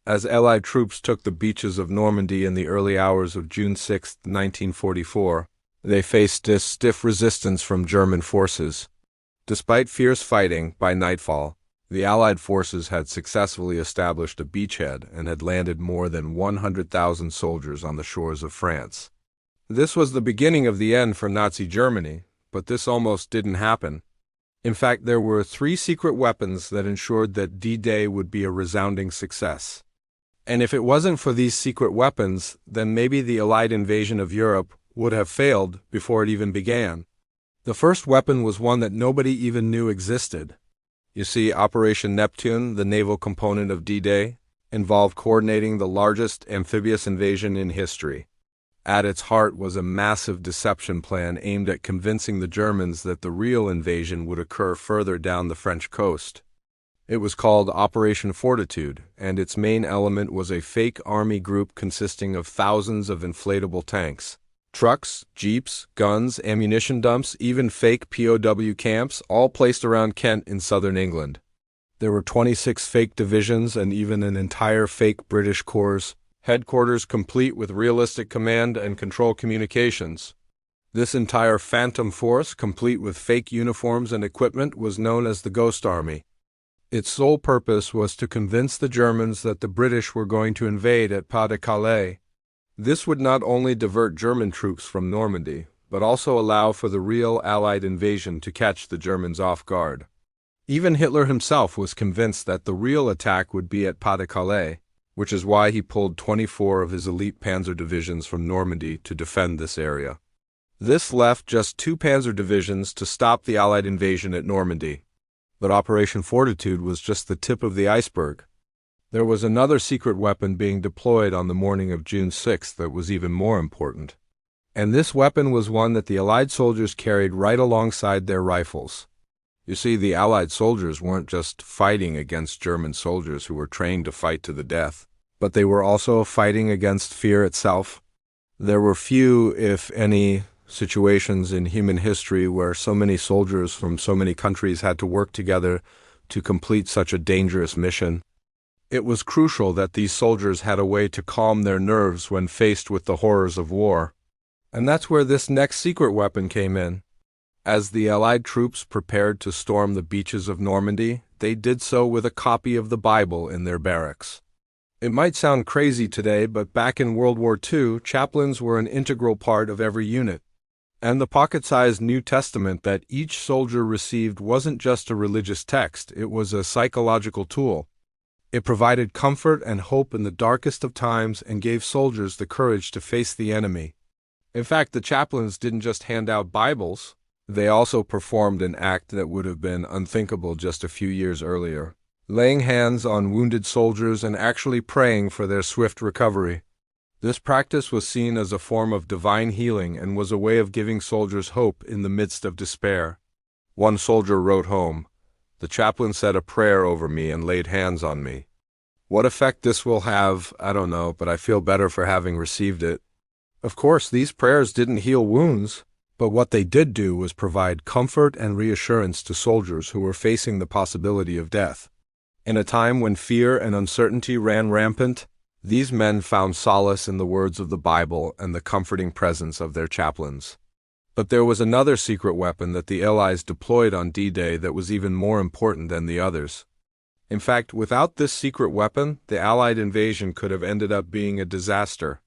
As Allied troops took the beaches of Normandy in the early hours of June 6, 1944, they faced stiff resistance from German forces. Despite fierce fighting, by nightfall, the Allied forces had successfully established a beachhead and had landed more than 100,000 soldiers on the shores of France. This was the beginning of the end for Nazi Germany, but this almost didn't happen. In fact, there were 3 secret weapons that ensured that D-Day would be a resounding success. And if it wasn't for these secret weapons, then maybe the Allied invasion of Europe would have failed before it even began. The first weapon was one that nobody even knew existed. You see, Operation Neptune, the naval component of D-Day, involved coordinating the largest amphibious invasion in history. At its heart was a massive deception plan aimed at convincing the Germans that the real invasion would occur further down the French coast. It was called Operation Fortitude, and its main element was a fake army group consisting of thousands of inflatable tanks, trucks, jeeps, guns, ammunition dumps, even fake POW camps, all placed around Kent in southern England. There were 26 fake divisions and even an entire fake British Corps headquarters complete with realistic command and control communications. This entire phantom force, complete with fake uniforms and equipment, was known as the Ghost Army. Its sole purpose was to convince the Germans that the British were going to invade at Pas-de-Calais. This would not only divert German troops from Normandy, but also allow for the real Allied invasion to catch the Germans off guard. Even Hitler himself was convinced that the real attack would be at Pas-de-Calais, which is why he pulled 24 of his elite panzer divisions from Normandy to defend this area. This left just 2 panzer divisions to stop the Allied invasion at Normandy. But Operation Fortitude was just the tip of the iceberg. There was another secret weapon being deployed on the morning of June 6 that was even more important. And this weapon was one that the Allied soldiers carried right alongside their rifles. You see, the Allied soldiers weren't just fighting against German soldiers who were trained to fight to the death, but they were also fighting against fear itself. There were few, if any, situations in human history where so many soldiers from so many countries had to work together to complete such a dangerous mission. It was crucial that these soldiers had a way to calm their nerves when faced with the horrors of war. And that's where this next secret weapon came in. As the Allied troops prepared to storm the beaches of Normandy, they did so with a copy of the Bible in their barracks. It might sound crazy today, but back in World War II, chaplains were an integral part of every unit. And the pocket-sized New Testament that each soldier received wasn't just a religious text, it was a psychological tool. It provided comfort and hope in the darkest of times and gave soldiers the courage to face the enemy. In fact, the chaplains didn't just hand out Bibles. They also performed an act that would have been unthinkable just a few years earlier, laying hands on wounded soldiers and actually praying for their swift recovery. This practice was seen as a form of divine healing and was a way of giving soldiers hope in the midst of despair. One soldier wrote home, "The chaplain said a prayer over me and laid hands on me. What effect this will have, I don't know, but I feel better for having received it." Of course, these prayers didn't heal wounds, but what they did do was provide comfort and reassurance to soldiers who were facing the possibility of death. In a time when fear and uncertainty ran rampant, these men found solace in the words of the Bible and the comforting presence of their chaplains. But there was another secret weapon that the Allies deployed on D-Day that was even more important than the others. In fact, without this secret weapon, the Allied invasion could have ended up being a disaster.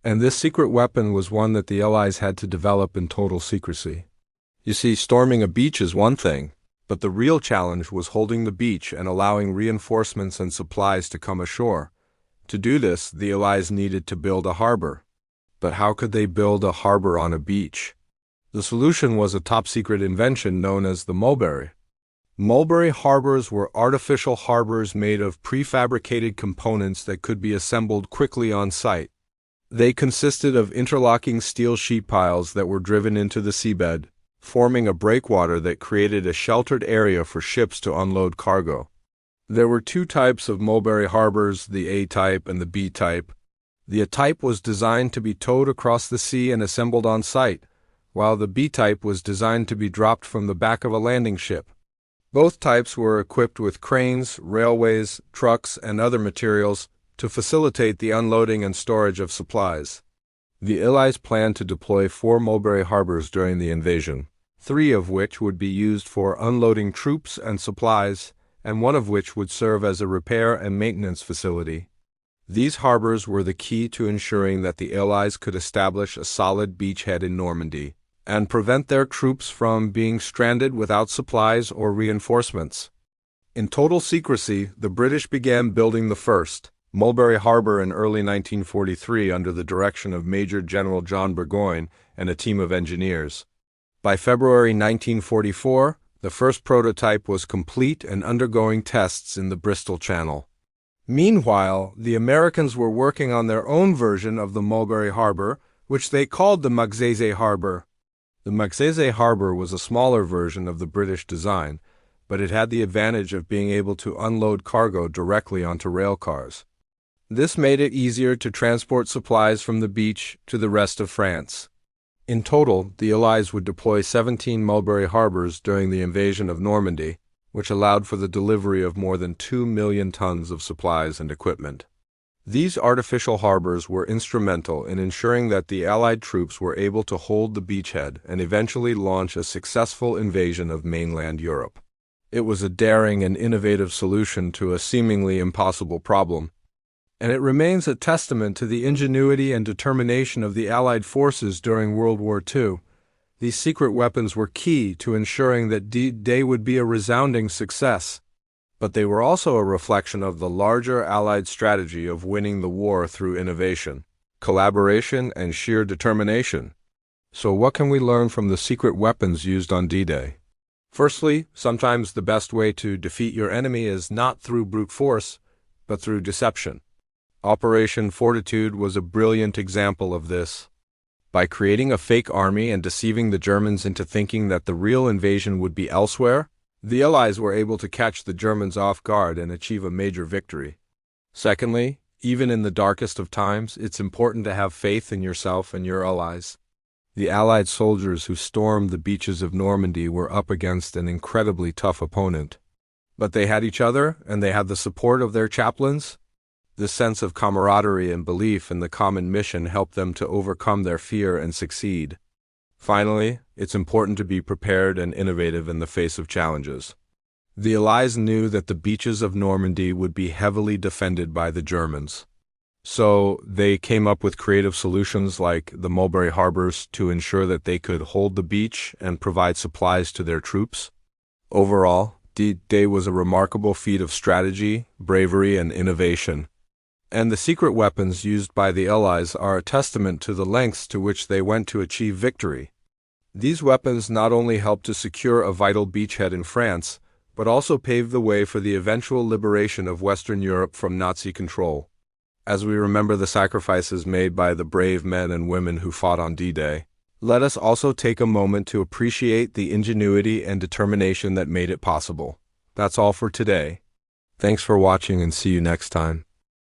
And this secret weapon was one that the Allies had to develop in total secrecy. You see, storming a beach is one thing, but the real challenge was holding the beach and allowing reinforcements and supplies to come ashore. To do this, the Allies needed to build a harbor. But how could they build a harbor on a beach? The solution was a top-secret invention known as the mulberry. Mulberry harbors were artificial harbors made of prefabricated components that could be assembled quickly on site. They consisted of interlocking steel sheet piles that were driven into the seabed, forming a breakwater that created a sheltered area for ships to unload cargo. There were 2 types of mulberry harbors, the A-type and the B-type. The A-type was designed to be towed across the sea and assembled on site, while the B-type was designed to be dropped from the back of a landing ship. Both types were equipped with cranes, railways, trucks, and other materials to facilitate the unloading and storage of supplies. The Allies planned to deploy 4 Mulberry harbors during the invasion, 3 of which would be used for unloading troops and supplies, and 1 of which would serve as a repair and maintenance facility. These harbors were the key to ensuring that the Allies could establish a solid beachhead in Normandy and prevent their troops from being stranded without supplies or reinforcements. In total secrecy, the British began building the first Mulberry Harbor in early 1943 under the direction of Major General John Burgoyne and a team of engineers. By February 1944, the first prototype was complete and undergoing tests in the Bristol Channel. Meanwhile, the Americans were working on their own version of the Mulberry Harbor, which they called the Magsaysay Harbor. The Magsaysay Harbor was a smaller version of the British design, but it had the advantage of being able to unload cargo directly onto rail cars. This made it easier to transport supplies from the beach to the rest of France. In total, the Allies would deploy 17 Mulberry harbors during the invasion of Normandy, which allowed for the delivery of more than 2 million tons of supplies and equipment. These artificial harbors were instrumental in ensuring that the Allied troops were able to hold the beachhead and eventually launch a successful invasion of mainland Europe. It was a daring and innovative solution to a seemingly impossible problem, and it remains a testament to the ingenuity and determination of the Allied forces during World War II. These secret weapons were key to ensuring that D-Day would be a resounding success, but they were also a reflection of the larger Allied strategy of winning the war through innovation, collaboration, and sheer determination. So what can we learn from the secret weapons used on D-Day? Firstly, sometimes the best way to defeat your enemy is not through brute force, but through deception. Operation Fortitude was a brilliant example of this. By creating a fake army and deceiving the Germans into thinking that the real invasion would be elsewhere, the Allies were able to catch the Germans off guard and achieve a major victory. Secondly, even in the darkest of times, it's important to have faith in yourself and your allies. The Allied soldiers who stormed the beaches of Normandy were up against an incredibly tough opponent. But they had each other, and they had the support of their chaplains. This sense of camaraderie and belief in the common mission helped them to overcome their fear and succeed. Finally, it's important to be prepared and innovative in the face of challenges. The Allies knew that the beaches of Normandy would be heavily defended by the Germans. So they came up with creative solutions like the Mulberry harbors to ensure that they could hold the beach and provide supplies to their troops. Overall, D-Day was a remarkable feat of strategy, bravery, and innovation. And the secret weapons used by the Allies are a testament to the lengths to which they went to achieve victory. These weapons not only helped to secure a vital beachhead in France, but also paved the way for the eventual liberation of Western Europe from Nazi control. As we remember the sacrifices made by the brave men and women who fought on D-Day, let us also take a moment to appreciate the ingenuity and determination that made it possible. That's all for today. Thanks for watching and see you next time.